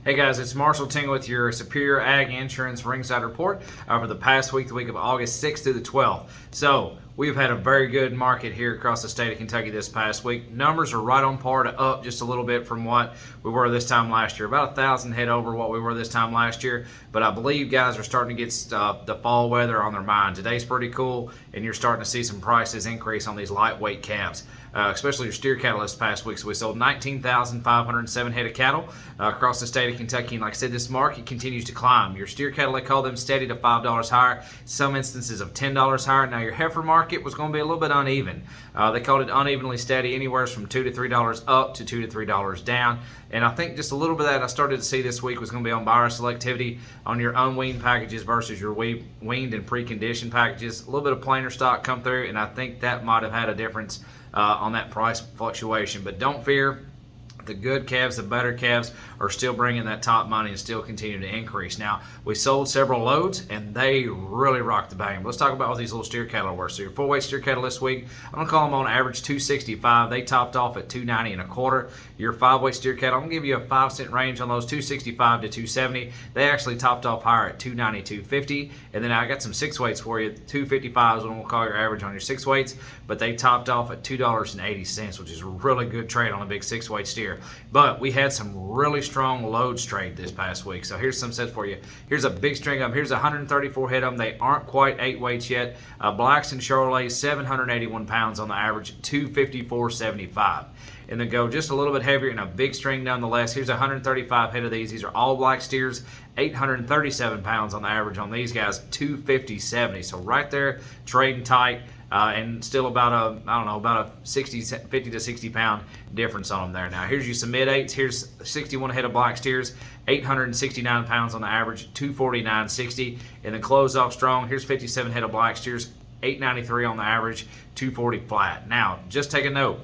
Hey guys, it's Marshall Ting with your Superior Ag Insurance Ringside Report for the past week, the week of August 6th through the 12th. So, we've had a very good market here across the state of Kentucky this past week. Numbers are right on par to up just a little bit from what we were this time last year. About 1,000 head over what we were this time last year. But I believe guys are starting to get the fall weather on their mind. Today's pretty cool, and you're starting to see some prices increase on these lightweight calves. Especially your steer cattle this past week. So we sold 19,507 head of cattle across the state of Kentucky. And like I said, this market continues to climb. Your steer cattle, they call them steady to $5 higher. Some instances of $10 higher. Now your heifer market was going to be a little bit uneven. They called it unevenly steady, anywhere from $2 to $3 up to $2 to $3 down. And I think just a little bit of that I started to see this week was going to be on buyer selectivity on your unweaned packages versus your weaned and preconditioned packages. A little bit of plainer stock come through, and I think that might have had a difference on that price fluctuation. But don't fear. The good calves, the better calves are still bringing that top money and still continue to increase. Now, we sold several loads and they really rocked the bank. Let's talk about what these little steer cattle were. So your full-weight steer cattle this week, I'm going to call them on average 265. They topped off at 290 and a quarter. Your 5-weight steer cattle, I'm going to give you a 5-cent range on those, 265 to 270. They actually topped off higher at 290, 250. And then I got some 6-weights for you. 255 is what we'll call your average on your 6-weights, but they topped off at $2.80, which is a really good trade on a big 6-weight steer. But we had some really strong loads trade this past week. So here's some sets for you. Here's a big string of them. Here's 134 head of them. They aren't quite 8 weights yet. Blacks and Charolais, 781 pounds on the average, 254.75. And then go just a little bit heavier in a big string nonetheless. Here's 135 head of these. These are all black steers, 837 pounds on the average on these guys, 250.70. So right there, trading tight. And still about a 50 to 60 pound difference on them there. Now here's you some mid-8s. Here's 61 head of black steers, 869 pounds on the average, 249.60. And then close off strong. Here's 57 head of black steers, 893 on the average, 240 flat. Now just take a note.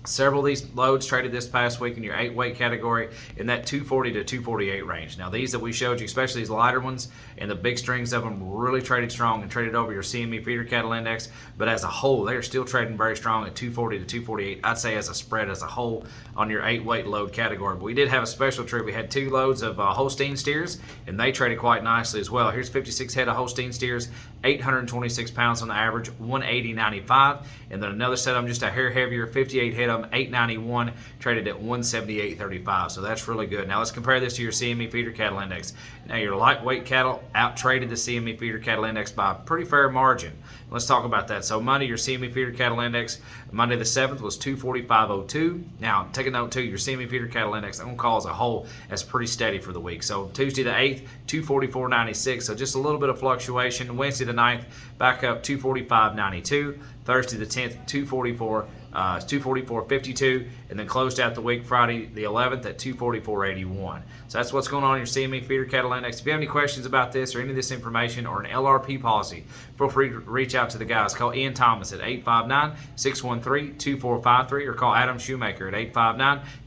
Several of these loads traded this past week in your 8-weight category in that 240 to 248 range. Now these that we showed you, especially these lighter ones and the big strings of them, really traded strong and traded over your CME feeder cattle index. But as a whole, they're still trading very strong at 240 to 248. I'd say as a spread as a whole on your 8-weight load category. But we did have a special trade. We had 2 loads of Holstein steers, and they traded quite nicely as well. Here's 56 head of Holstein steers, 826 pounds on the average, 180.95. And then another set of them just a hair heavier, 58 head of them, 891, traded at 178.35. So that's really good. Now let's compare this to your CME feeder cattle index. Now your lightweight cattle out traded the CME feeder cattle index by a pretty fair margin. Let's talk about that. So Monday, your CME feeder cattle index, Monday the 7th was 245.02. Now take a note too, your CME feeder cattle index, I'm going to call as a whole as pretty steady for the week. So Tuesday the 8th, 244.96. So just a little bit of fluctuation. Wednesday the 9th, back up 245.92. Thursday the 10th, 244.52, and then closed out the week Friday the 11th at 244.81. So that's what's going on in your CME feeder cattle index. If you have any questions about this or any of this information or an LRP policy, feel free to reach out to the guys. Call Ian Thomas at 859-613-2453 or call Adam Shoemaker at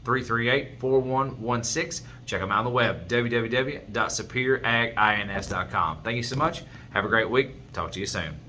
859-338-4116. Check them out on the web, www.superioragins.com. Thank you so much. Have a great week. Talk to you soon.